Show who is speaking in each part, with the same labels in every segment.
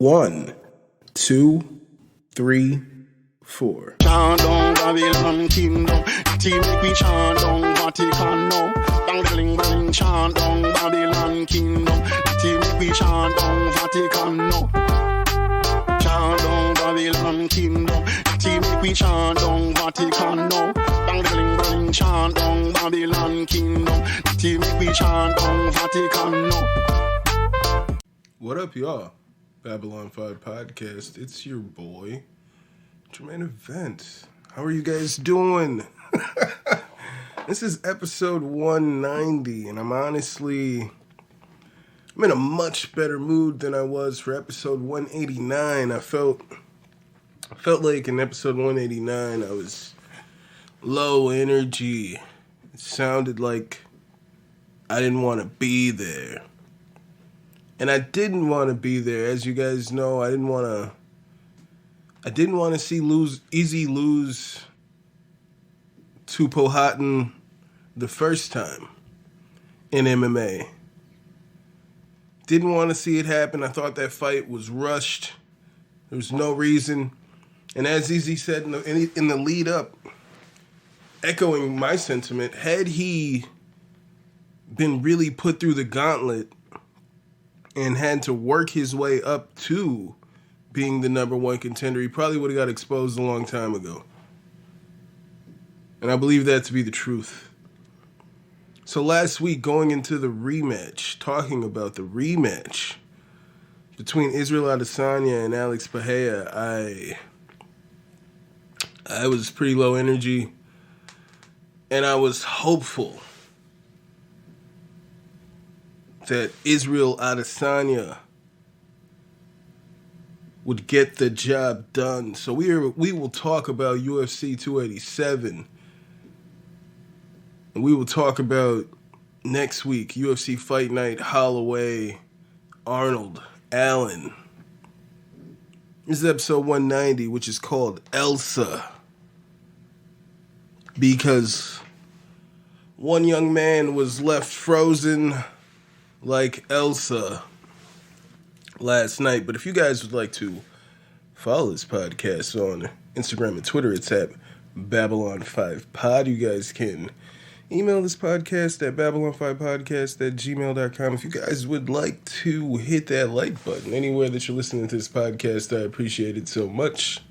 Speaker 1: 1, 2, 3, 4.
Speaker 2: Chant down Babylon kingdom, team make we chant down Vatican now. Bang bang chant down Babylon kingdom, team make we chant down Vatican now. Chant down Babylon kingdom, team make we chant down Vatican now. Bang bang chant down Babylon kingdom, team make we chant down Vatican now.
Speaker 1: What up, y'all? Babylon 5 Podcast. It's your boy, Jermaine Event. How are you guys doing? This is episode 190, and I'm in a much better mood than I was for episode 189. I felt like in episode 189 I was low energy. It sounded like I didn't want to be there. And I didn't want to be there. As you guys know, I didn't want to see Izzy lose to Powhatan the first time in MMA. Didn't want to see it happen. I thought that fight was rushed. There was no reason. And as Izzy said in the lead up, echoing my sentiment, had he been really put through the gauntlet and had to work his way up to being the number one contender, he probably would have got exposed a long time ago. And I believe that to be the truth. So last week, going into the rematch, talking about the rematch between Israel Adesanya and Alex Pereira, I was pretty low energy, and I was hopeful that Israel Adesanya would get the job done. So we will talk about UFC 287. And we will talk about next week, UFC Fight Night, Holloway, Arnold, Allen. This is episode 190, which is called Elsa. Because one young man was left frozen like Elsa last night. But if you guys would like to follow this podcast on Instagram and Twitter, it's at Babylon5Pod. You guys can email this podcast at Babylon5Podcast@gmail.com. If you guys would like to hit that like button anywhere that you're listening to this podcast, I appreciate it so much.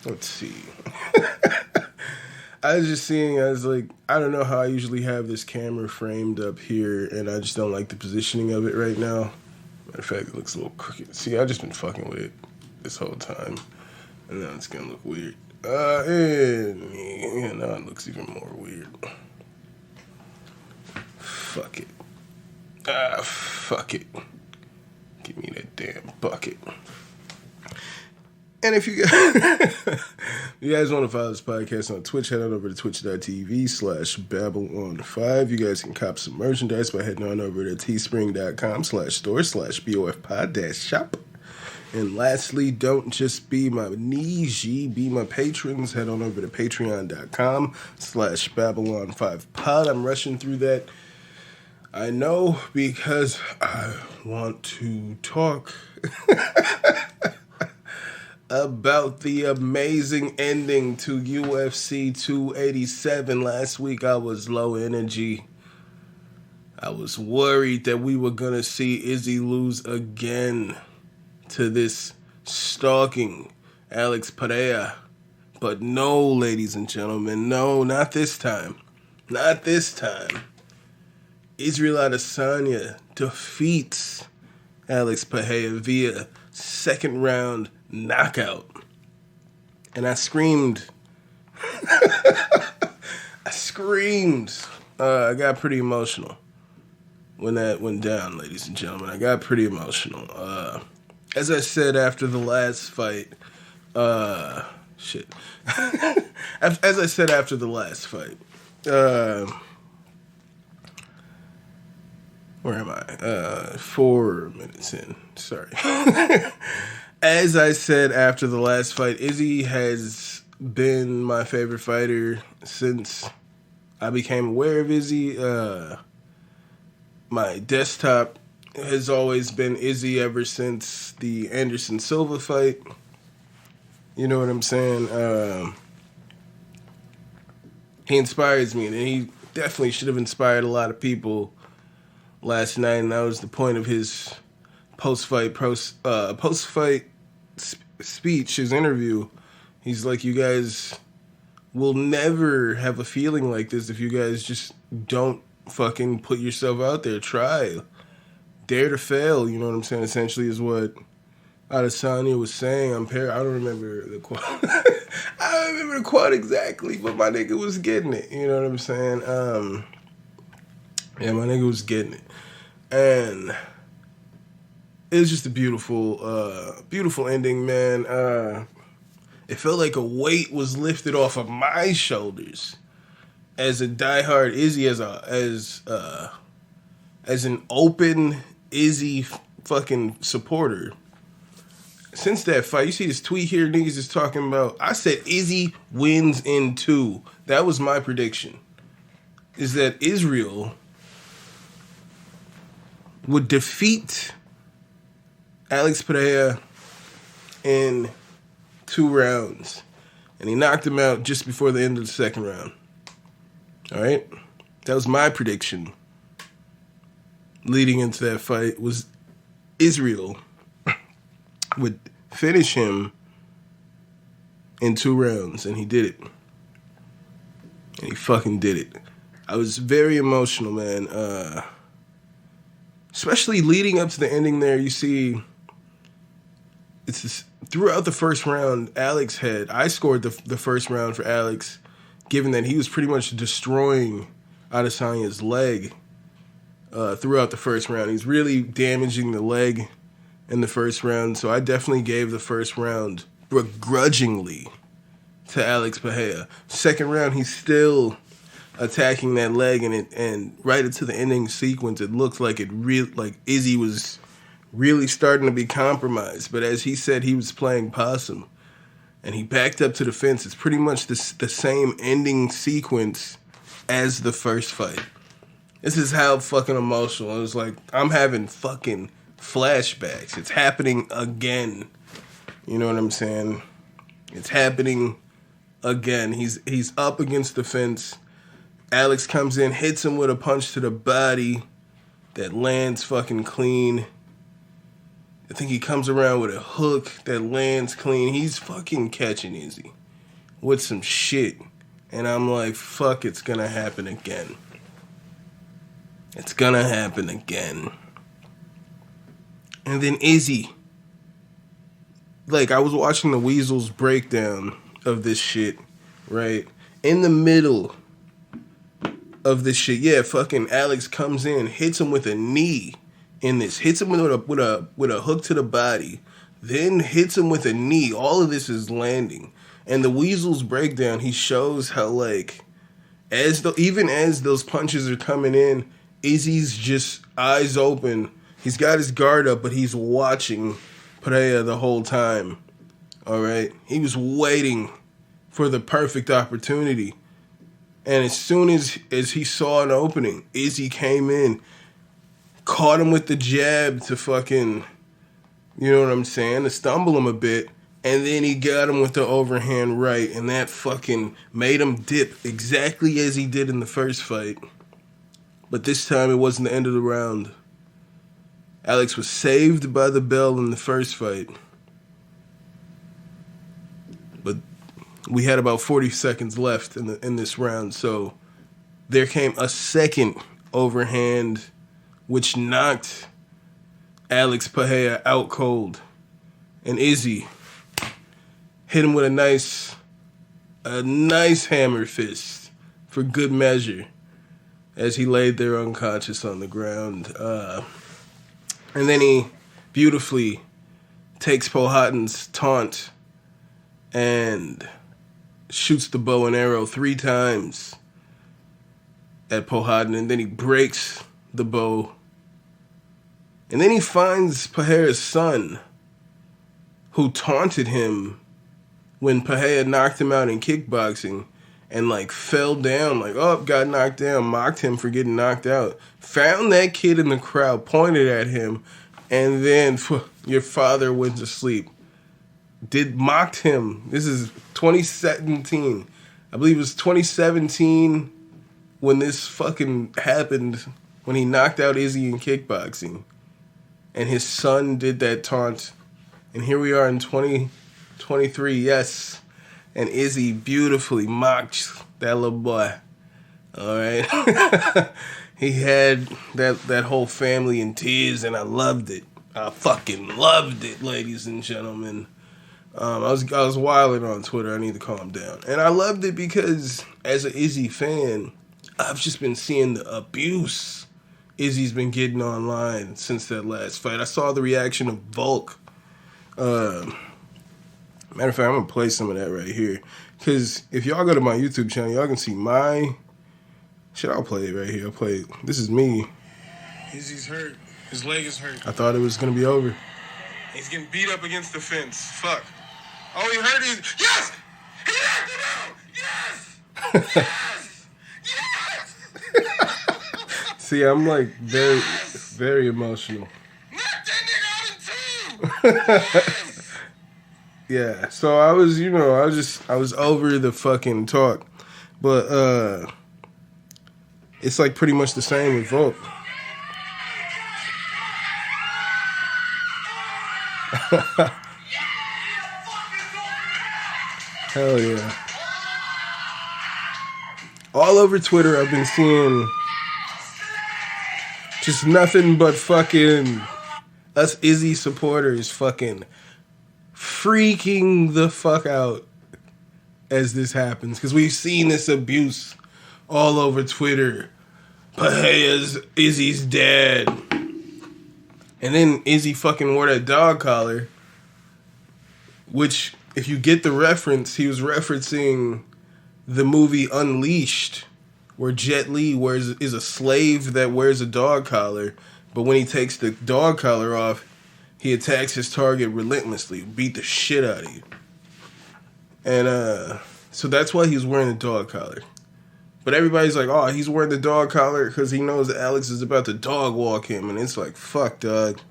Speaker 1: Let's see. I was like, I don't know how I usually have this camera framed up here, and I just don't like the positioning of it right now. Matter of fact, it looks a little crooked. See, I've just been fucking with it this whole time, and now it's gonna look weird. Now it looks even more weird. Fuck it. Fuck it. Give me that damn bucket. And if you guys want to follow this podcast on Twitch, head on over to twitch.tv/Babylon5. You guys can cop some merchandise by heading on over to teespring.com/store/BOF-pod-shop. And lastly, don't just be my Niji, be my patrons. Head on over to patreon.com/Babylon5pod. I'm rushing through that, I know, because I want to talk about the amazing ending to UFC 287. Last week I was low energy. I was worried that we were going to see Izzy lose again to this stalking Alex Pereira. But no, ladies and gentlemen, no, not this time. Not this time. Israel Adesanya defeats Alex Pereira via second round knockout. And I screamed. I got pretty emotional when that went down, ladies and gentlemen. I got pretty emotional. As I said after the last fight, As I said after the last fight, where am I? 4 minutes in. Sorry. As I said after the last fight, Izzy has been my favorite fighter since I became aware of Izzy. My desktop has always been Izzy ever since the Anderson Silva fight. You know what I'm saying? He inspires me, and he definitely should have inspired a lot of people last night, and that was the point of his post-fight speech, his interview. He's like, you guys will never have a feeling like this if you guys just don't fucking put yourself out there. Try. Dare to fail, you know what I'm saying? Essentially is what Adesanya was saying. I don't remember the quote. I don't remember the quote exactly, but my nigga was getting it. You know what I'm saying? Yeah, my nigga was getting it. And it was just a beautiful ending, man. It felt like a weight was lifted off of my shoulders as a diehard Izzy, as an open Izzy fucking supporter. Since that fight, you see this tweet here, niggas is talking about, I said Izzy wins in 2. That was my prediction. Is that Israel would defeat Alex Pereira in 2 rounds. And he knocked him out just before the end of the second round. Alright? That was my prediction. Leading into that fight was Israel would finish him in 2 rounds, and he did it. And he fucking did it. I was very emotional, man. Especially leading up to the ending there, you see, it's this, throughout the first round, I scored the first round for Alex, given that he was pretty much destroying Adesanya's leg throughout the first round. He's really damaging the leg in the first round, so I definitely gave the first round begrudgingly to Alex Pereira. Second round, he's still attacking that leg, and right into the ending sequence, it looked like Izzy was really starting to be compromised. But as he said, he was playing possum, and he backed up to the fence. It's pretty much the same ending sequence as the first fight. This is how fucking emotional. It was like, I'm having fucking flashbacks. It's happening again. You know what I'm saying? It's happening again. He's up against the fence. Alex comes in, hits him with a punch to the body that lands fucking clean. I think he comes around with a hook that lands clean. He's fucking catching Izzy with some shit. And I'm like, fuck, it's gonna happen again. It's gonna happen again. And then Izzy. Like, I was watching the Weasel's breakdown of this shit, right? In the middle of this shit, yeah, fucking Alex comes in, hits him with a knee in this, hits him with a hook to the body, then hits him with a knee. All of this is landing. And the Weasel's breakdown, he shows how, like, even as those punches are coming in, Izzy's just eyes open. He's got his guard up, but he's watching Pereira the whole time. All right? He was waiting for the perfect opportunity. And as soon as he saw an opening, Izzy came in, caught him with the jab to fucking, you know what I'm saying, to stumble him a bit. And then he got him with the overhand right, and that fucking made him dip exactly as he did in the first fight. But this time it wasn't the end of the round. Alex was saved by the bell in the first fight. But we had about 40 seconds left in this round, so there came a second overhand, which knocked Alex Pereira out cold. And Izzy hit him with a nice hammer fist for good measure as he laid there unconscious on the ground. And then he beautifully takes Powhatan's taunt and shoots the bow and arrow 3 times at Powhatan, and then he breaks the bow. And then he finds Pereira's son, who taunted him when Pereira knocked him out in kickboxing, and like fell down, like, oh, got knocked down, mocked him for getting knocked out. Found that kid in the crowd, pointed at him, and then your father went to sleep. Mocked him. This is 2017. I believe it was 2017 when this fucking happened, when he knocked out Izzy in kickboxing. And his son did that taunt. And here we are in 2023, yes. And Izzy beautifully mocked that little boy. All right. He had that whole family in tears, and I loved it. I fucking loved it, ladies and gentlemen. I was wilding on Twitter. I need to calm down. And I loved it because, as an Izzy fan, I've just been seeing the abuse Izzy's been getting online since that last fight. I saw the reaction of Volk. Matter of fact, I'm going to play some of that right here. Because if y'all go to my YouTube channel, y'all can see my... Shit, I'll play it right here. I'll play it. This is me.
Speaker 3: Izzy's hurt. His leg is hurt.
Speaker 1: I thought it was going to be over.
Speaker 3: He's getting beat up against the fence. Fuck. Oh, he hurt his... Yes! He knocked him out! Yes! Yes! Yes!
Speaker 1: See, I'm like very emotional.
Speaker 3: Knock that nigga out in two! Yes!
Speaker 1: Yeah, so I was over the fucking talk. But, it's like pretty much the same with Volk. Hell yeah. All over Twitter, I've been seeing just nothing but fucking us Izzy supporters fucking freaking the fuck out as this happens. Because we've seen this abuse all over Twitter. But hey, as Izzy's dad. And then Izzy fucking wore that dog collar. Which, if you get the reference, he was referencing the movie Unleashed, where Jet Li is a slave that wears a dog collar. But when he takes the dog collar off, he attacks his target relentlessly, beat the shit out of you. And so that's why he's wearing a dog collar. But everybody's like, oh, he's wearing the dog collar because he knows that Alex is about to dog walk him. And it's like, fuck, dog.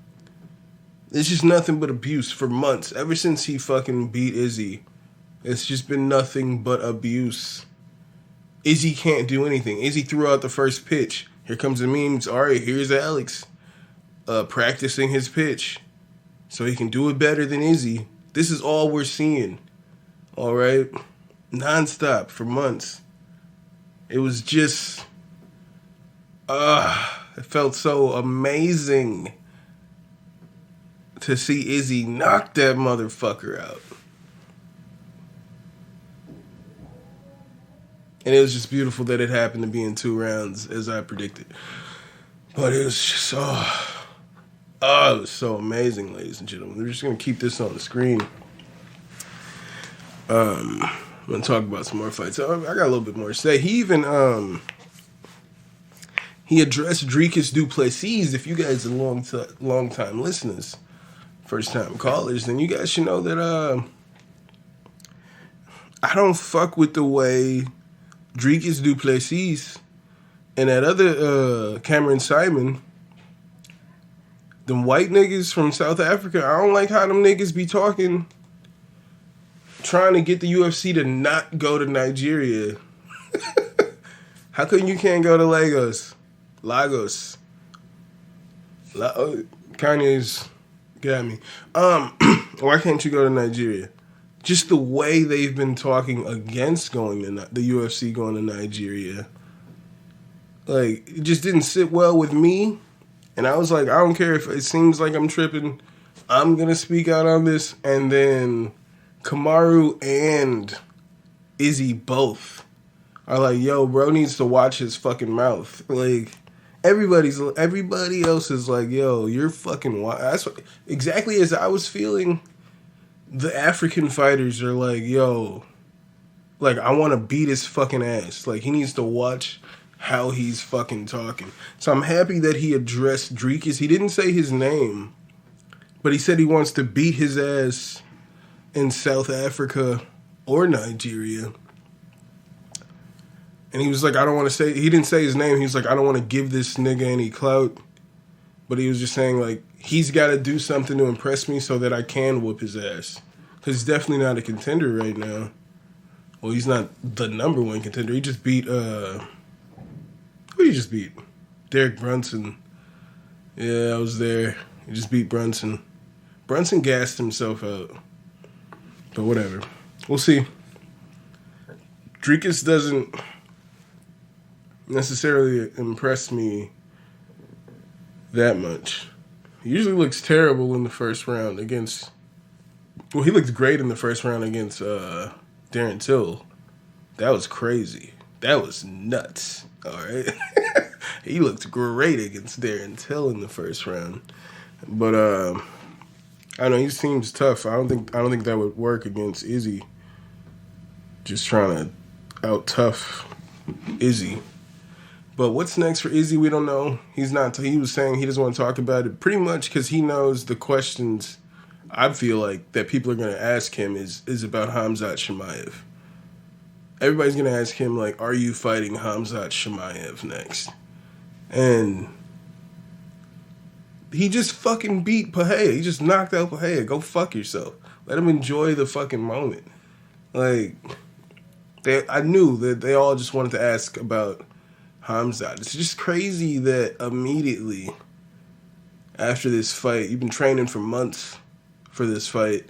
Speaker 1: It's just nothing but abuse for months. Ever since he fucking beat Izzy, it's just been nothing but abuse. Izzy can't do anything. Izzy threw out the first pitch. Here comes the memes. All right, here's Alex practicing his pitch so he can do it better than Izzy. This is all we're seeing. All right? Nonstop for months. It was just, it felt so amazing to see Izzy knock that motherfucker out. And it was just beautiful that it happened to be in 2 rounds, as I predicted. But it was just, it was so amazing, ladies and gentlemen. We're just going to keep this on the screen. I'm going to talk about some more fights. I got a little bit more to say. He even, he addressed Dricus du Plessis. If you guys are long time listeners, first time callers, then you guys should know that I don't fuck with the way Dricus du Plessis and that other Cameron Simon, them white niggas from South Africa, I don't like how them niggas be talking, trying to get the UFC to not go to Nigeria. How come you can't go to Lagos? Kanye's got me. Why can't you go to Nigeria? Just the way they've been talking against going to the UFC going to Nigeria. Like, it just didn't sit well with me. And I was like, I don't care if it seems like I'm tripping. I'm going to speak out on this. And then Kamaru and Izzy both are like, yo, bro needs to watch his fucking mouth. Like, everybody else is like, yo, you're fucking wild. That's exactly as I was feeling. The African fighters are like, yo, like, I want to beat his fucking ass. Like, he needs to watch how he's fucking talking. So I'm happy that he addressed Dricus. He didn't say his name, but he said he wants to beat his ass in South Africa or Nigeria. And he was like, I don't want to say, he didn't say his name. He was like, I don't want to give this nigga any clout. But he was just saying, like, he's got to do something to impress me so that I can whoop his ass. Because he's definitely not a contender right now. Well, he's not the number one contender. He just beat, who did he just beat? Derek Brunson. Yeah, I was there. He just beat Brunson. Brunson gassed himself out. But whatever. We'll see. Dricus doesn't necessarily impress me that much. He usually looks terrible in the first round against... Well, he looked great in the first round against Darren Till. That was crazy. That was nuts. All right? He looked great against Darren Till in the first round. But I don't know, he seems tough. I don't think that would work against Izzy. Just trying to out-tough Izzy. But what's next for Izzy, we don't know. He was saying he doesn't want to talk about it pretty much because he knows the questions I feel like that people are going to ask him is about Khamzat Chimaev. Everybody's going to ask him, like, are you fighting Khamzat Chimaev next? And he just fucking beat Pahea. He just knocked out Pahea. Go fuck yourself. Let him enjoy the fucking moment. Like, I knew that they all just wanted to ask about Khamzat. It's just crazy that immediately after this fight, you've been training for months for this fight,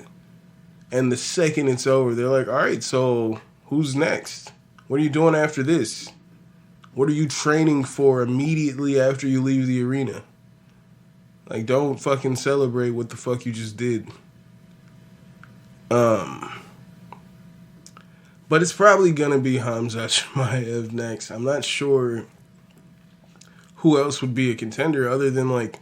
Speaker 1: and the second it's over, they're like, all right, so who's next? What are you doing after this? What are you training for immediately after you leave the arena? Like, don't fucking celebrate what the fuck you just did. But it's probably going to be Khamzat Chimaev next. I'm not sure who else would be a contender other than, like,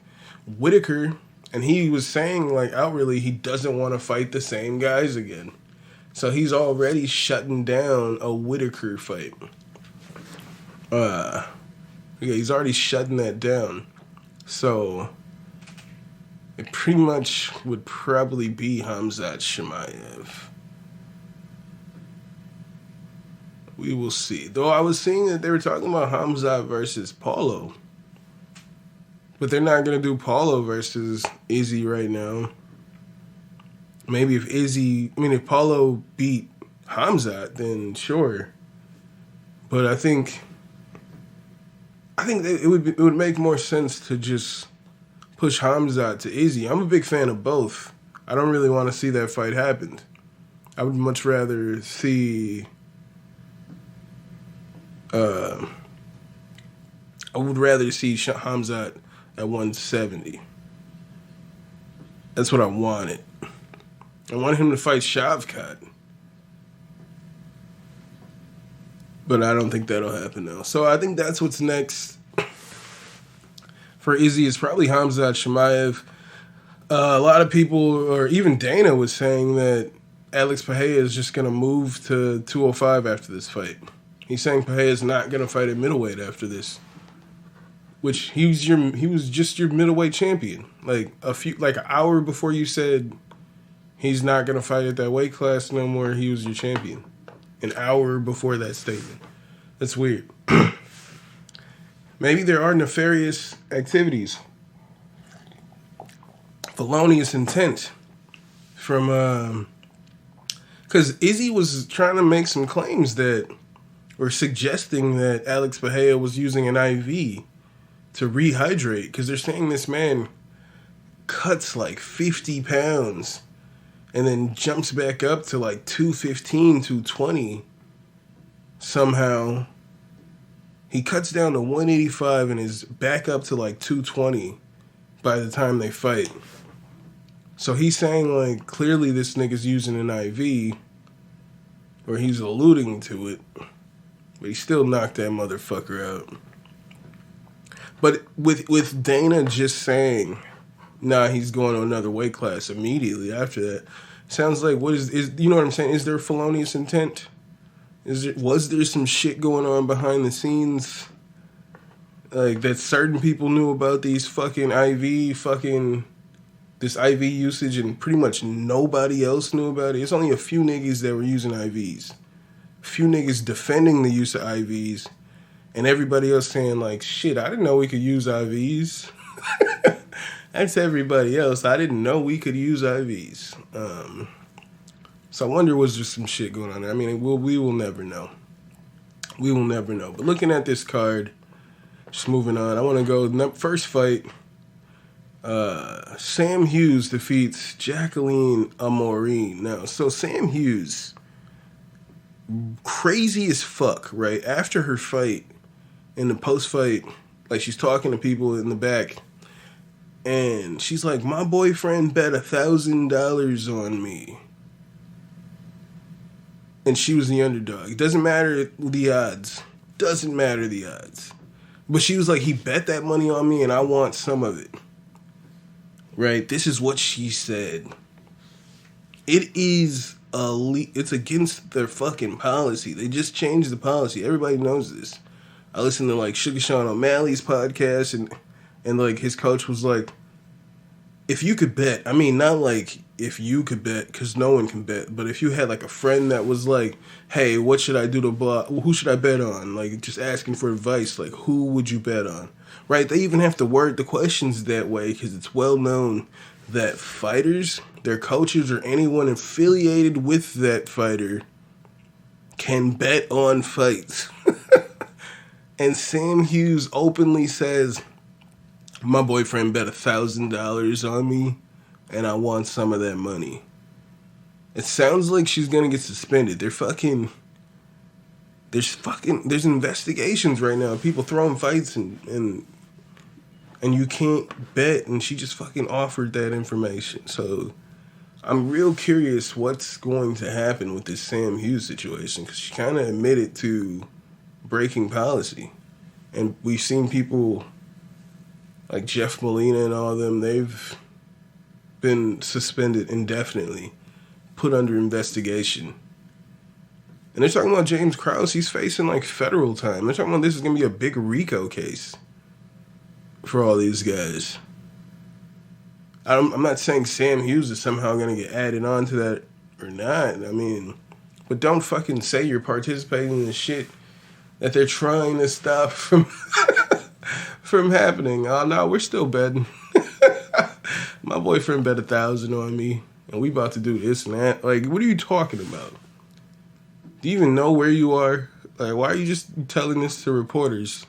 Speaker 1: Whitaker. And he was saying, like, outwardly, he doesn't want to fight the same guys again. So he's already shutting down a Whitaker fight. Yeah, he's already shutting that down. So it pretty much would probably be Khamzat Chimaev. We will see. Though I was seeing that they were talking about Khamzat versus Paulo. But they're not going to do Paulo versus Izzy right now. Maybe if Paulo beat Khamzat, then sure. But I think that it would make more sense to just push Khamzat to Izzy. I'm a big fan of both. I don't really want to see that fight happen. I would much rather see... I would rather see Khamzat at 170. That's what I wanted. I wanted him to fight Shavkat. But I don't think that'll happen now. So I think that's what's next for Izzy. It's probably Khamzat Chimaev. A lot of people, or even Dana, was saying that Alex Pahea is just going to move to 205 after this fight. He's saying Pahea is not going to fight at middleweight after this. Which he was just your middleweight champion. Like an hour before you said he's not going to fight at that weight class no more, he was your champion. An hour before that statement. That's weird. Maybe there are nefarious activities. Felonious intent from... Because Izzy was trying to make some claims that... or suggesting that Alex Pahea was using an IV to rehydrate, because they're saying this man cuts like 50 pounds and then jumps back up to like 215, 220 somehow. He cuts down to 185 and is back up to like 220 by the time they fight. So he's saying, like, clearly this nigga's using an IV, or he's alluding to it. But he still knocked that motherfucker out. But with Dana just saying, nah, he's going to another weight class immediately after that, sounds like, what is you know what I'm saying? Is there felonious intent? Was there some shit going on behind the scenes? Like, that certain people knew about these fucking this IV usage, and pretty much nobody else knew about it? It's only a few niggas that were using IVs. few niggas defending the use of IVs, and everybody else saying like, shit, I didn't know we could use IVs. That's everybody else. I didn't know we could use IVs. So I wonder, was there some shit going on there? I mean, we will never know. We will never know. But looking at this card, just moving on, I want to go first fight. Sam Hughes defeats Jacqueline Amorim. Now, so Sam Hughes, crazy as fuck, right? After her fight, in the post-fight, like she's talking to people in the back, and she's like, my boyfriend bet $1,000 on me. And she was the underdog. It doesn't matter the odds. Doesn't matter the odds. But she was like, he bet that money on me and I want some of it. Right? This is what she said. It is it's against their fucking policy. They just changed the policy. Everybody knows this. I listened to like Sugar Sean O'Malley's podcast and like his coach was like, if you could bet, I mean, not like if you could bet, because no one can bet, but if you had like a friend that was like, hey, what should I do to who should I bet on? Like just asking for advice, like who would you bet on? Right? They even have to word the questions that way because it's well known that fighters, their coaches, or anyone affiliated with that fighter can bet on fights. And Sam Hughes openly says, my boyfriend bet $1,000 on me, and I want some of that money. It sounds like she's gonna get suspended. There's investigations right now. People throwing fights and you can't bet, and she just fucking offered that information. So I'm real curious what's going to happen with this Sam Hughes situation, because she kind of admitted to breaking policy, and we've seen people like Jeff Molina and all of them, they've been suspended indefinitely, put under investigation. And they're talking about James Krause, he's facing like federal time. They're talking about this is going to be a big RICO case for all these guys. I'm not saying Sam Hughes is somehow going to get added on to that or not. I mean, but don't fucking say you're participating in the shit that they're trying to stop from happening. Oh no, we're still betting. My boyfriend bet $1,000 on me, and we about to do this and that. Like, what are you talking about? Do you even know where you are? Like, why are you just telling this to reporters?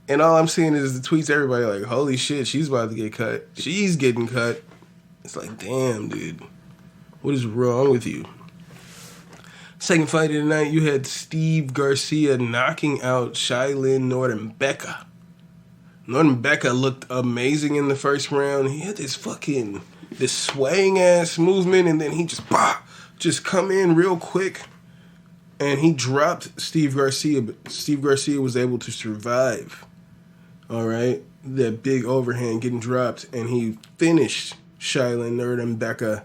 Speaker 1: And all I'm seeing is the tweets. Everybody like, holy shit, she's about to get cut. She's getting cut. It's like, damn, dude, what is wrong with you? Second fight of the night, you had Steve Garcia knocking out Shailin Nordenbecker. Nordenbecker looked amazing in the first round. He had this swaying ass movement, and then he just come in real quick, and he dropped Steve Garcia, but Steve Garcia was able to survive. All right, that big overhand getting dropped, and he finished Shailin Nordenbecker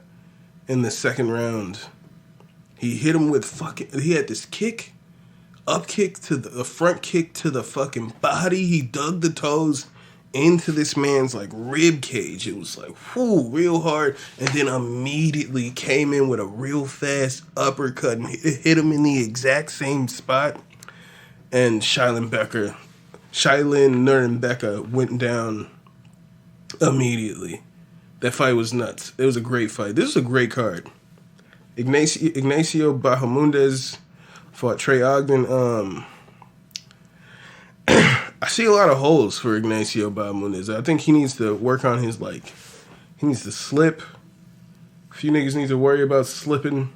Speaker 1: in the second round. He hit him with he had this kick, up kick to the front kick to the fucking body. He dug the toes into this man's like rib cage. It was like, whoo, real hard. And then immediately came in with a real fast uppercut and hit him in the exact same spot. And Shailin Nordenbecker went down immediately. That fight was nuts. It was a great fight. This was a great card. Ignacio Bahamondes fought Trey Ogden. I see a lot of holes for Ignacio Bahamondes. I think he needs to work on his, he needs to slip. A few niggas need to worry about slipping.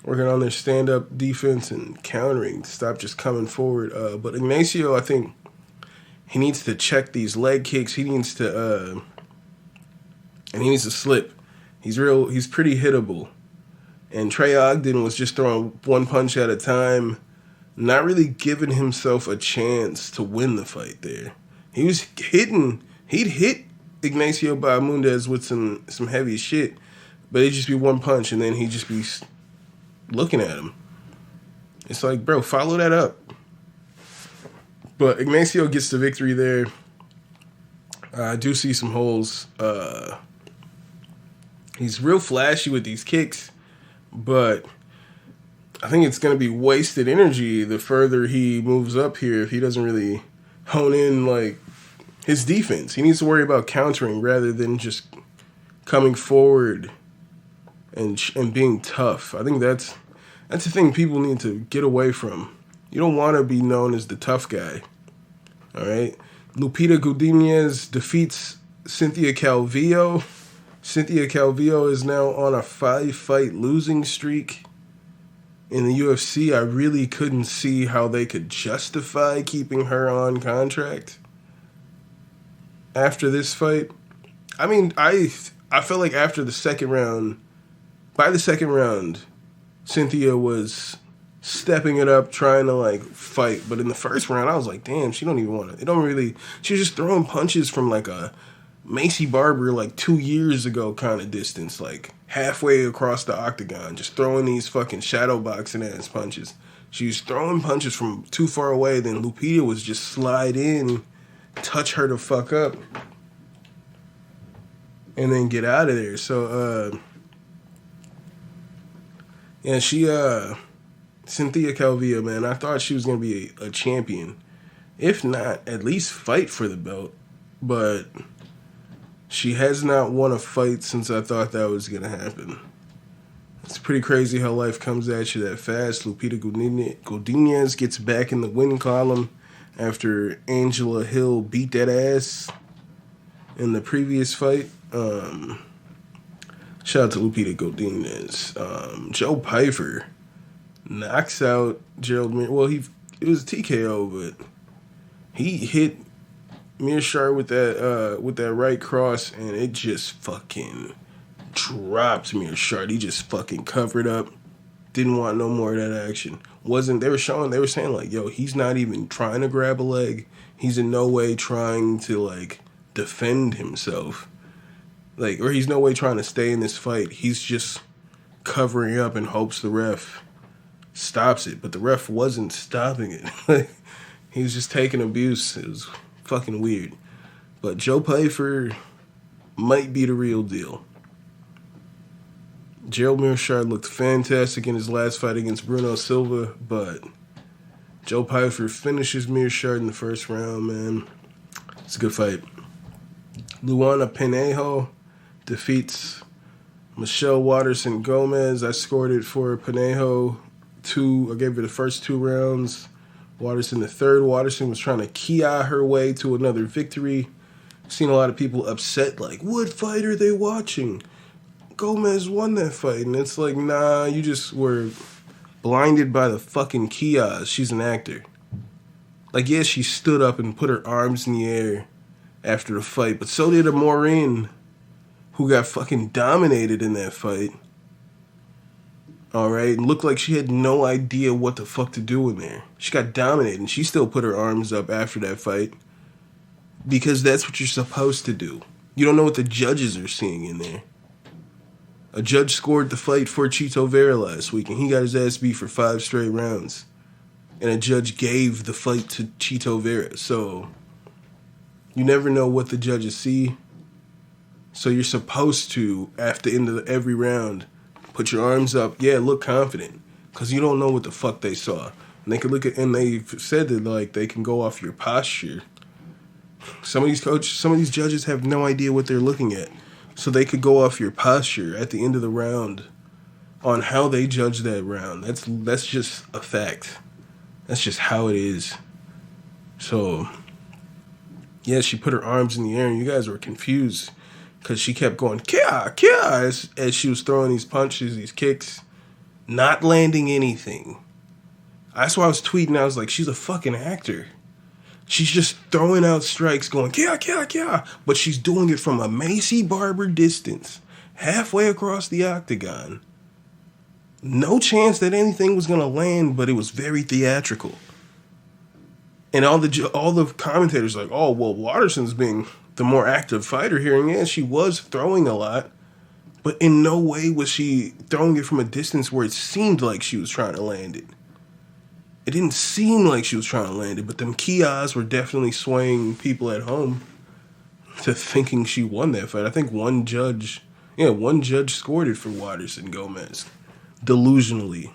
Speaker 1: Working on their stand-up defense and countering. Stop just coming forward. But Ignacio, I think he needs to check these leg kicks. He needs to slip. He's pretty hittable. And Trey Ogden was just throwing one punch at a time, not really giving himself a chance to win the fight there. He'd hit Ignacio Bahamondes with some heavy shit, but it'd just be one punch, and then he'd just be looking at him. It's like, bro, follow that up. But Ignacio gets the victory there. I do see some holes. He's real flashy with these kicks, But I think it's going to be wasted energy the further he moves up here if he doesn't really hone in, like, his defense. He needs to worry about countering rather than just coming forward and being tough. I think that's the thing people need to get away from. You don't want to be known as the tough guy. All right? Lupita Godinez defeats Cynthia Calvillo. Cynthia Calvillo is now on a 5-fight losing streak in the UFC. I really couldn't see how they could justify keeping her on contract after this fight. I mean, I felt like after the second round, by the second round, Cynthia was stepping it up, trying to, like, fight. But in the first round, I was like, damn, she don't even want to. It don't really. She was just throwing punches from, like, a Macy Barber, like, 2 years ago kind of distance, like, halfway across the octagon, just throwing these fucking shadow boxing ass punches. She was throwing punches from too far away, then Lupita was just slide in, touch her to fuck up, and then get out of there. So, yeah, Cynthia Calvillo, man, I thought she was going to be a champion. If not, at least fight for the belt. But she has not won a fight since I thought that was going to happen. It's pretty crazy how life comes at you that fast. Lupita Godinez gets back in the win column after Angela Hill beat that ass in the previous fight. Shout out to Lupita Godinez. Joe Pyfer knocks out Gerald Mir. Well, it was a TKO, but he hit Mearshart with that right cross, and it just fucking dropped Mearshart. He just fucking covered up. Didn't want no more of that action. They were saying like, yo, he's not even trying to grab a leg. He's in no way trying to, like, defend himself. Like, or he's no way trying to stay in this fight. He's just covering up in hopes the ref stops it. But the ref wasn't stopping it. Like, he was just taking abuse. It was fucking weird. But Joe Pyfer might be the real deal. Gerald Mearshart looked fantastic in his last fight against Bruno Silva, but Joe Pyfer finishes Mearshart in the first round, man. It's a good fight. Luana Pinejo defeats Michelle Waterson Gomez. I scored it for Pinejo. I gave her the first 2 rounds. Waterson the third. Waterson was trying to key-eye her way to another victory. Seen a lot of people upset, like, what fight are they watching? Gomez won that fight. And it's like, nah, you just were blinded by the fucking kiosks. She's an actor. Like, yeah, she stood up and put her arms in the air after the fight, but so did a Maureen, who got fucking dominated in that fight. Alright, and looked like she had no idea what the fuck to do in there. She got dominated, and she still put her arms up after that fight, because that's what you're supposed to do. You don't know what the judges are seeing in there. A judge scored the fight for Chito Vera last week, and he got his ass beat for 5 straight rounds. And a judge gave the fight to Chito Vera. So, you never know what the judges see. So you're supposed to, after the end of every round, put your arms up. Yeah, look confident. Because you don't know what the fuck they saw. And they could look at, and they've said that, like, they can go off your posture. Some of these judges have no idea what they're looking at. So they could go off your posture at the end of the round on how they judge that round. That's just a fact. That's just how it is. So, yeah, she put her arms in the air, and you guys were confused because she kept going, kia, kia, as she was throwing these punches, these kicks, not landing anything. That's why I was tweeting. I was like, she's a fucking actor. She's just throwing out strikes going, kia, kia, kia. But she's doing it from a Macy Barber distance, halfway across the octagon. No chance that anything was going to land, but it was very theatrical. And all the commentators like, oh, well, Waterson's being the more active fighter here. And yeah, she was throwing a lot. But in no way was she throwing it from a distance where it seemed like she was trying to land it. It didn't seem like she was trying to land it, but them kiosks were definitely swaying people at home to thinking she won that fight. I think one judge scored it for Waterson Gomez. Delusionally.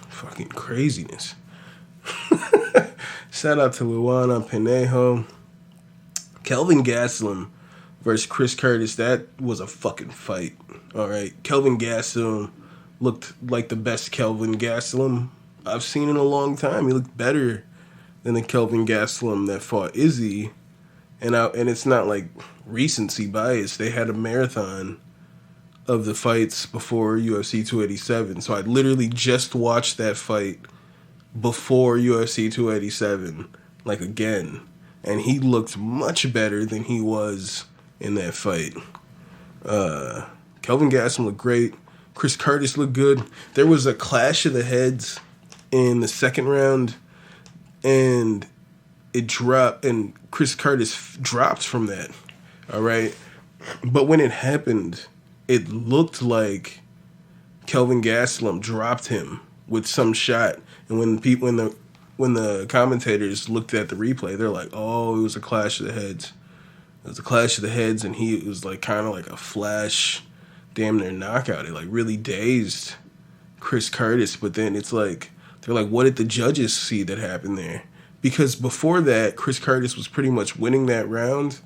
Speaker 1: Fucking craziness. Shout out to Luana Pinejo. Kelvin Gastelum versus Chris Curtis. That was a fucking fight. All right. Kelvin Gastelum looked like the best Kelvin Gastelum I've seen in a long time. He looked better than the Kelvin Gastelum that fought Izzy. And it's not like recency bias. They had a marathon of the fights before UFC 287. So I literally just watched that fight before UFC 287, like again. And he looked much better than he was in that fight. Kelvin Gastelum looked great. Chris Curtis looked good. There was a clash of the heads in the second round, and it dropped, and Chris Curtis dropped from that. All right? But when it happened, it looked like Kelvin Gastelum dropped him with some shot. And when the commentators looked at the replay, they're like, "Oh, it was a clash of the heads." It was a clash of the heads, and it was like kind of like a flash, damn near knockout. It like really dazed Chris Curtis. But then it's like they're like, "What did the judges see that happened there?" Because before that, Chris Curtis was pretty much winning that round.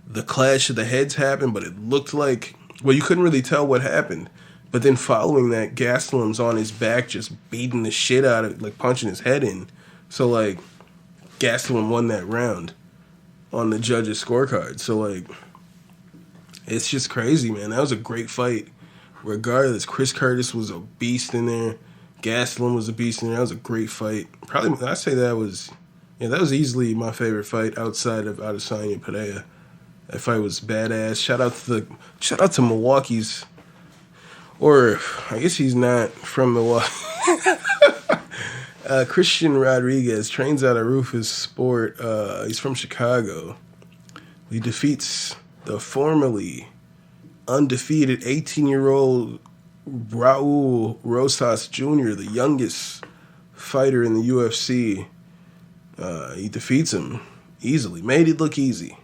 Speaker 1: The clash of the heads happened, but it looked like, well, you couldn't really tell what happened. But then following that, Gastelum's on his back just beating the shit out of it, like punching his head in. So, like, Gastelum won that round on the judges' scorecard. So, like, it's just crazy, man. That was a great fight. Regardless, Chris Curtis was a beast in there. Gastelum was a beast in there. That was a great fight. Probably, I'd say that was easily my favorite fight outside of Adesanya Pereira. That fight was badass. Shout out to Milwaukee's, or I guess he's not from Milwaukee. Christian Rodriguez trains out of Rufus Sport. He's from Chicago. He defeats the formerly undefeated 18-year-old Raul Rosas Jr., the youngest fighter in the UFC. He defeats him easily. Made it look easy.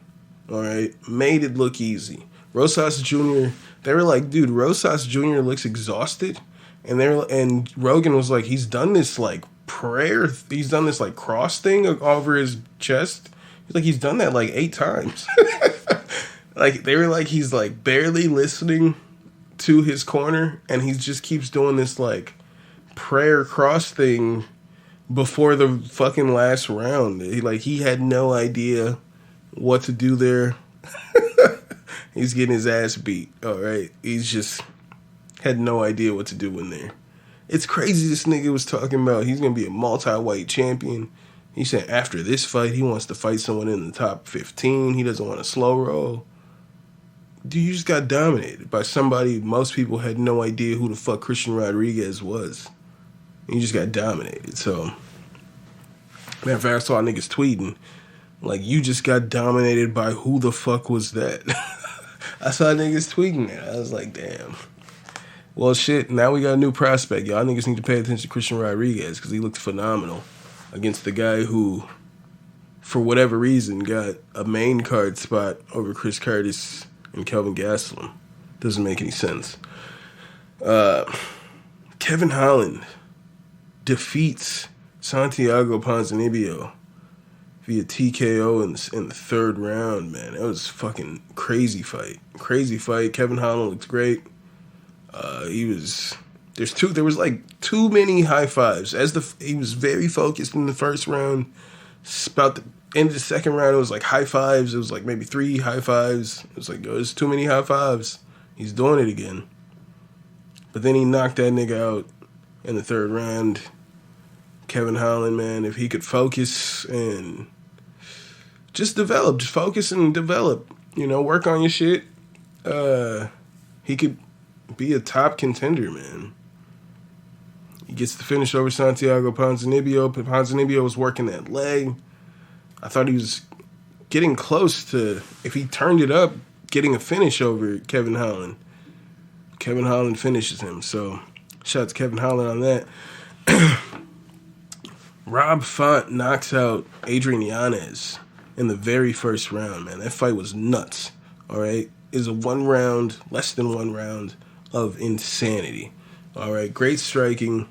Speaker 1: All right? Made it look easy. Rosas Jr., they were like, dude, Rosas Jr. looks exhausted. And Rogan was like, he's done this like prayer. He's done this like cross thing over his chest. He's like, he's done that like 8 times. Like, they were like, he's like barely listening to his corner, and he just keeps doing this like prayer cross thing before the fucking last round. He had no idea what to do there. He's getting his ass beat. All right, he's just had no idea what to do in there. It's crazy. This nigga was talking about he's gonna be a multi-white champion. He said after this fight he wants to fight someone in the top 15. He doesn't want a slow roll. Dude, you just got dominated by somebody most people had no idea who the fuck Christian Rodriguez was. You just got dominated. So, matter of fact, I saw niggas tweeting, like, you just got dominated by who the fuck was that? I saw niggas tweeting that. I was like, damn. Well, shit, now we got a new prospect. Y'all niggas need to pay attention to Christian Rodriguez because he looked phenomenal against the guy who, for whatever reason, got a main card spot over Chris Curtis and Kelvin Gastelum. Doesn't make any sense. Kevin Holland defeats Santiago Ponzinibbio via TKO in the third round, man. That was a fucking crazy fight. Crazy fight. Kevin Holland looked great. There was like too many high fives. He was very focused in the first round. About the end of the second round, it was like high fives. It was like maybe 3 high fives. It was like, there's too many high fives. He's doing it again. But then he knocked that nigga out in the third round. Kevin Holland, man, if he could focus and just focus and develop, work on your shit, he could be a top contender, man. He gets the finish over Santiago Ponzinibbio. Ponzinibbio was working that leg. I thought he was getting close to, if he turned it up, getting a finish over Kevin Holland. Kevin Holland finishes him. So, shout out to Kevin Holland on that. Rob Font knocks out Adrian Yanez in the very first round, man. That fight was nuts, all right? is a less than one round of insanity. All right, great striking.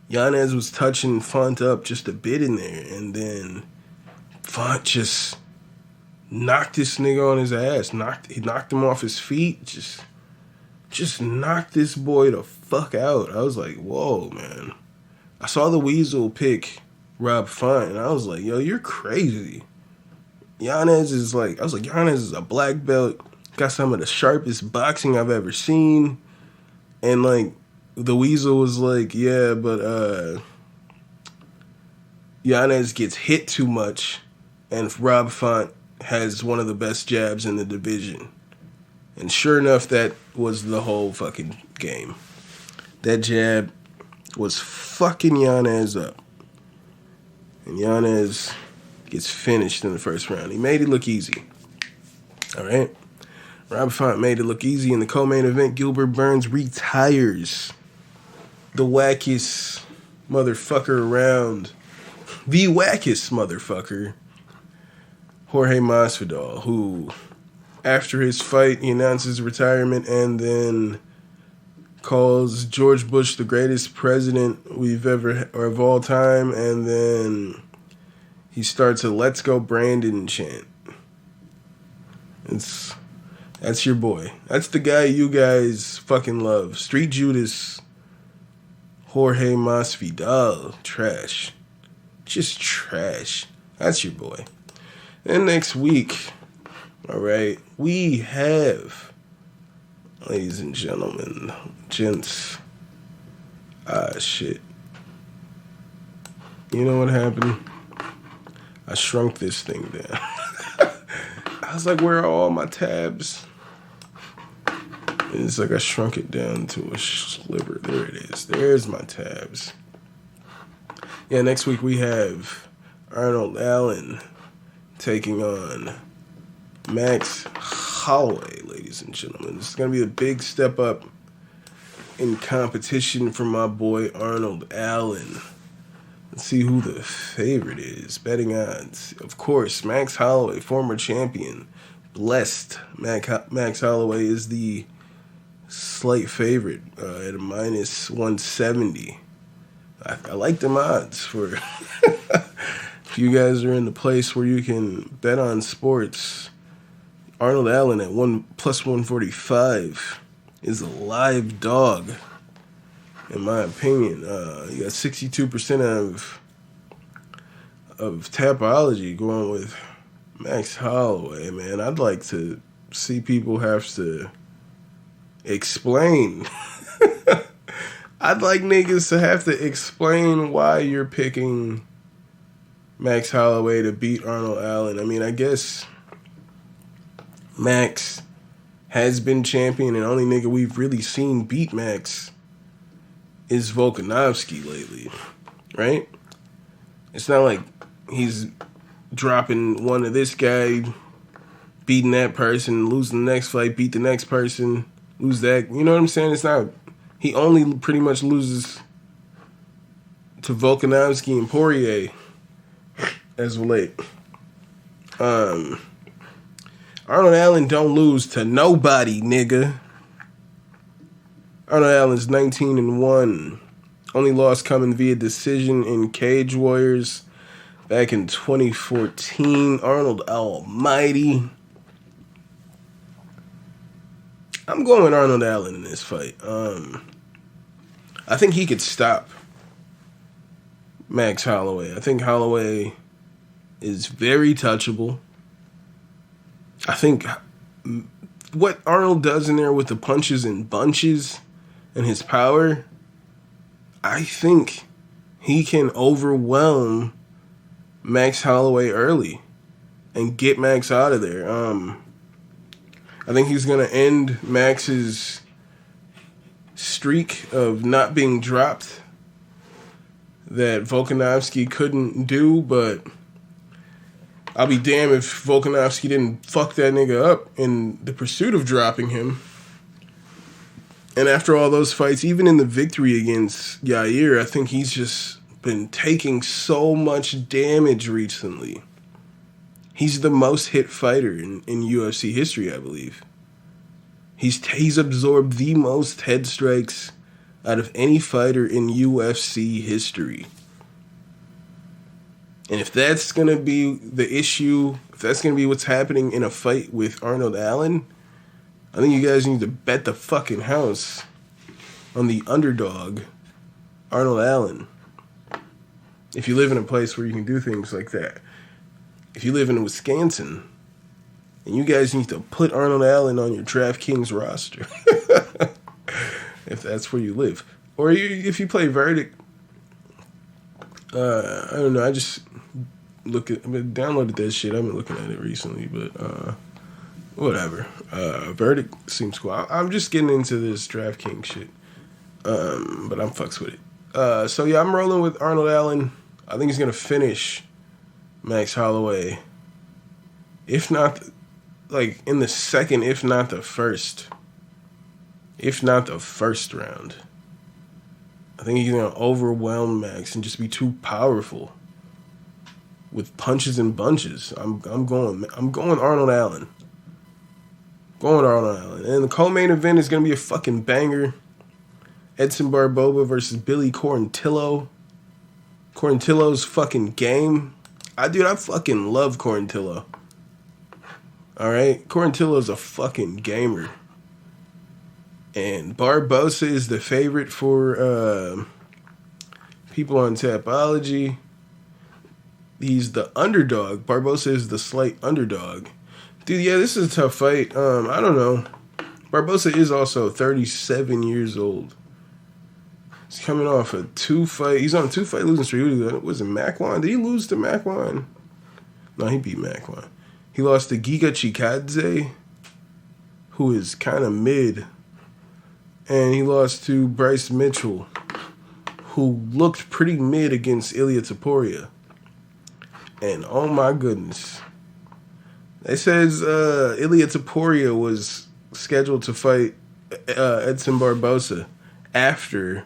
Speaker 1: Yanez was touching Font up just a bit in there, and then Font just knocked this nigga on his ass. He knocked him off his feet. Just knocked this boy the fuck out. I was like, whoa, man. I saw the Weasel pick Rob Font, and I was like, yo, you're crazy. Yanez is a black belt. Got some of the sharpest boxing I've ever seen. And, like, the Weasel was like, yeah, but Yanez gets hit too much, and Rob Font has one of the best jabs in the division. And sure enough, that was the whole fucking game. That jab was fucking Yanez up. And Yanez gets finished in the first round. He made it look easy. All right? Rob Font made it look easy in the co-main event. Gilbert Burns retires. The wackest motherfucker around. The wackest motherfucker. Jorge Masvidal, who, after his fight, he announces retirement and then calls George Bush the greatest president of all time, and then he starts a "Let's Go Brandon" chant. That's your boy. That's the guy you guys fucking love. Street Judas, Jorge Masvidal. Trash. Just trash. That's your boy. Then next week, all right, we have, ladies and gentlemen, gents, shit. You know what happened? I shrunk this thing down. I was like, where are all my tabs? And it's like I shrunk it down to a sliver. There it is. There's my tabs. Yeah, next week we have Arnold Allen taking on Max Holloway, ladies and gentlemen. This is going to be a big step up in competition for my boy Arnold Allen. Let's see who the favorite is. Betting odds. Of course, Max Holloway, former champion. Blessed. Max Holloway is the slight favorite at a minus 170. I like them odds for... If you guys are in the place where you can bet on sports, Arnold Allen at plus 145 is a live dog, in my opinion. You got 62% of Tapology going with Max Holloway, man. I'd like to see people have to explain. I'd like niggas to have to explain why you're picking Max Holloway to beat Arnold Allen. I mean, I guess Max has been champion, and only nigga we've really seen beat Max is Volkanovski lately, right? It's not like he's dropping one of this guy, beating that person, losing the next fight, beat the next person, lose that. You know what I'm saying? It's not... He only pretty much loses to Volkanovski and Poirier as of late. Arnold Allen don't lose to nobody, nigga. Arnold Allen's 19-1. Only loss coming via decision in Cage Warriors back in 2014. Arnold Almighty. I'm going with Arnold Allen in this fight. I think he could stop Max Holloway. I think Holloway is very touchable. I think what Arnold does in there with the punches and bunches and his power, I think he can overwhelm Max Holloway early and get Max out of there. I think he's going to end Max's streak of not being dropped that Volkanovski couldn't do, but I'll be damned if Volkanovski didn't fuck that nigga up in the pursuit of dropping him. And after all those fights, even in the victory against Yair, I think he's just been taking so much damage recently. He's the most hit fighter in UFC history, I believe. He's absorbed the most head strikes out of any fighter in UFC history. And if that's going to be the issue, if that's going to be what's happening in a fight with Arnold Allen, I think you guys need to bet the fucking house on the underdog, Arnold Allen. If you live in a place where you can do things like that. If you live in Wisconsin, and you guys need to put Arnold Allen on your DraftKings roster. If that's where you live. Or if you play Verdict. I don't know, I just downloaded that shit. I've been looking at it recently, but whatever. Verdict seems cool. I'm just getting into this DraftKings shit. But I'm fucks with it. So yeah, I'm rolling with Arnold Allen. I think he's gonna finish Max Holloway. If not, like in the second, if not the first. If not the first round. I think he's gonna overwhelm Max and just be too powerful with punches and bunches. I'm going Arnold Allen. Going Arnold Allen. And the co-main event is gonna be a fucking banger. Edson Barboza versus Billy Quarantillo. Quarantillo's fucking game. I fucking love Quarantillo. Alright? Quarantillo's a fucking gamer. And Barboza is the favorite for people on Tapology. He's the underdog. Barboza is the slight underdog. Dude, yeah, this is a tough fight. I don't know. Barboza is also 37 years old. He's coming off a 2-fight. He's on a 2-fight losing streak. Was it Makwan? Did he lose to Makwan? No, he beat Makwan. He lost to Giga Chikadze, who is kind of mid. And he lost to Bryce Mitchell, who looked pretty mid against Ilia Topuria. And oh my goodness. It says Ilia Topuria was scheduled to fight Edson Barboza after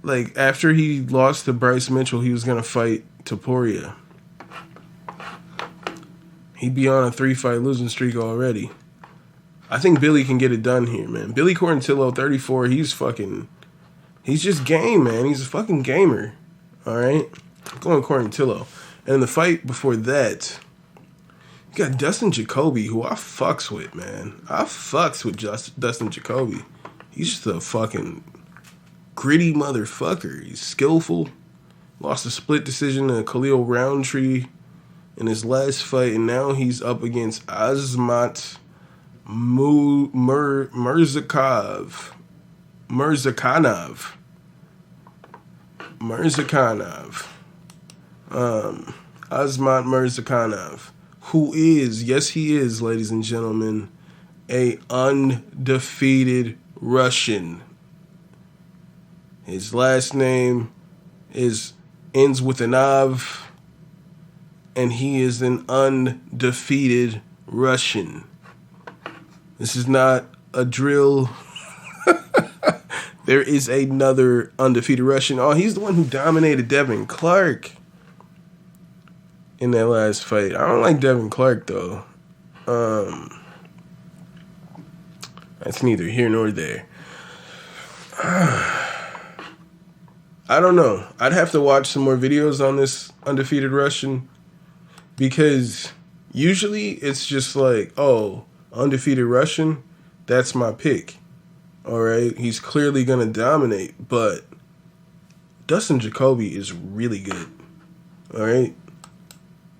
Speaker 1: he lost to Bryce Mitchell, he was going to fight Topuria. He'd be on a 3-fight losing streak already. I think Billy can get it done here, man. Billy Quarantillo, 34, he's just game, man. He's a fucking gamer. All right? I'm going Quarantillo. And in the fight before that, you got Dustin Jacoby, who I fucks with, man. I fucks with Dustin Jacoby. He's just a fucking gritty motherfucker. He's skillful. Lost a split decision to Khalil Roundtree in his last fight, and now he's up against Azmat Murzakanov. Azmat Murzakanov, who is, yes he is, ladies and gentlemen, a undefeated Russian. His last name ends with an Av, and he is an undefeated Russian. This is not a drill. There is another undefeated Russian. Oh, he's the one who dominated Devin Clark in that last fight. I don't like Devin Clark, though. That's neither here nor there. I don't know. I'd have to watch some more videos on this undefeated Russian, because usually it's just like, oh, undefeated Russian, that's my pick. All right, he's clearly gonna dominate, but Dustin Jacoby is really good. All right,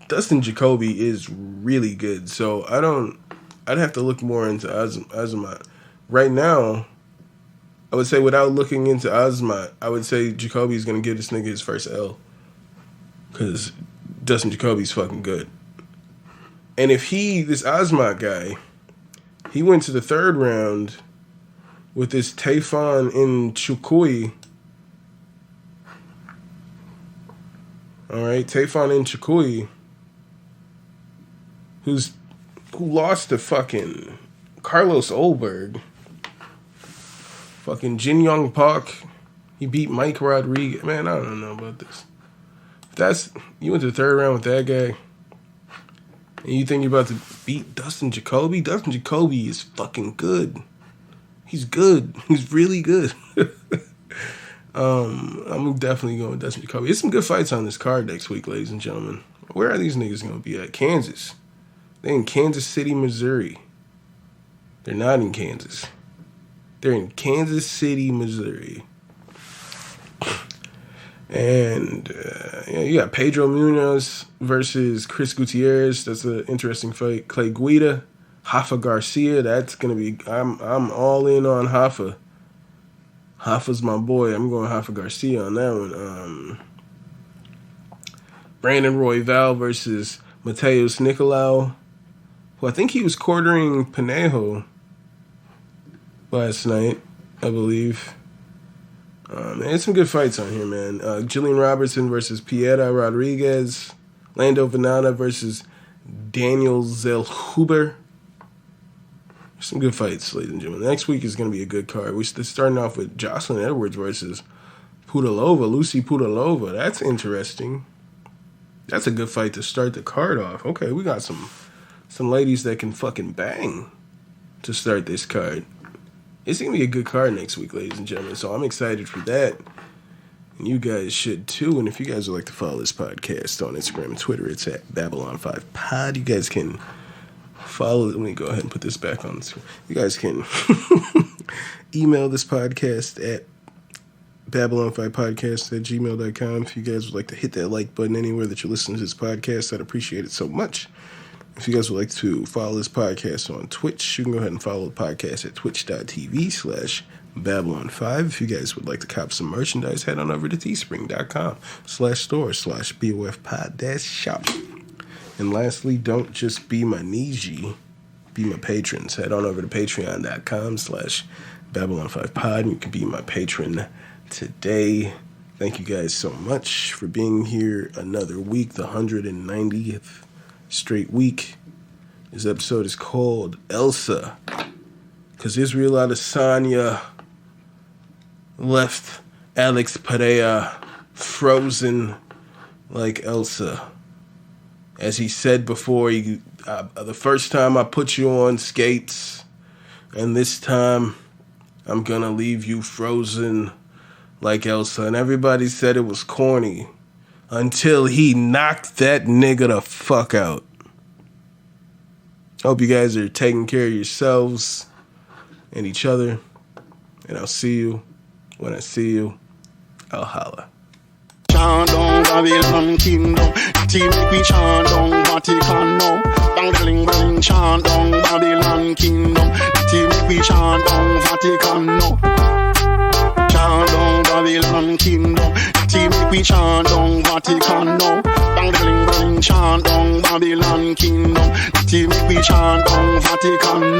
Speaker 1: Dustin Jacoby is really good. So I'd have to look more into Azmat. Right now, I would say without looking into Azmat, I would say Jacoby's gonna give this nigga his first L, because Dustin Jacoby's fucking good. And if this Azmat guy, he went to the third round with this Tayfon in Chukui. All right, Tayfon in Chukui, who lost to fucking Carlos Olberg. Fucking Jin Young Park. He beat Mike Rodriguez. Man, I don't know about this. You went to the third round with that guy. And you think you're about to beat Dustin Jacoby? Dustin Jacoby is fucking good. He's good. He's really good. I'm definitely going with Dustin Jacoby. There's some good fights on this card next week, ladies and gentlemen. Where are these niggas going to be at? Kansas. They're in Kansas City, Missouri. They're not in Kansas. They're in Kansas City, Missouri. And you got Pedro Munoz versus Chris Gutierrez. That's an interesting fight. Clay Guida, Rafa Garcia. That's gonna be. I'm all in on Rafa. Rafa's my boy. I'm going Rafa Garcia on that one. Brandon Royval versus Mateus Nicolau, who I think he was quartering Panejo last night, I believe. There's some good fights on here, man. Jillian Robertson versus Piera Rodriguez. Lando Venata versus Daniel Zellhuber. Some good fights, ladies and gentlemen. Next week is going to be a good card. We're starting off with Jocelyn Edwards versus Lucy Pudilova. That's interesting. That's a good fight to start the card off. Okay, we got some ladies that can fucking bang to start this card. It's going to be a good card next week, ladies and gentlemen, so I'm excited for that. And you guys should too. And if you guys would like to follow this podcast on Instagram and Twitter, it's at Babylon5Pod. You guys can follow. Let me go ahead and put this back on the screen. You guys can email this podcast at Babylon5Podcast@gmail.com. If you guys would like to hit that like button anywhere that you listen to this podcast, I'd appreciate it so much. If you guys would like to follow this podcast on Twitch, you can go ahead and follow the podcast at twitch.tv/Babylon5. If you guys would like to cop some merchandise, head on over to teespring.com/store/BOFpod-shop. And lastly, don't just be my Niji, be my patrons. Head on over to patreon.com/Babylon5Pod. You can be my patron today. Thank you guys so much for being here another week, the 190th straight week. This episode is called Elsa, because Israel Adesanya left Alex Pereira frozen like Elsa. As he said before, the first time I put you on skates, and this time I'm gonna leave you frozen like Elsa. And everybody said it was corny until he knocked that nigga the fuck out. Hope you guys are taking care of yourselves and each other. And I'll see you when I see you. I'll holla.
Speaker 2: Chant down Babylon kingdom. Team make we chant down Vatican now. Bang bling bling chant down Babylon kingdom. Team make we chant down Vatican now. Chant down Babylon kingdom. Team make we chant down Vatican now. Bang bling bling chant down Babylon kingdom. Team make we chant down Vatican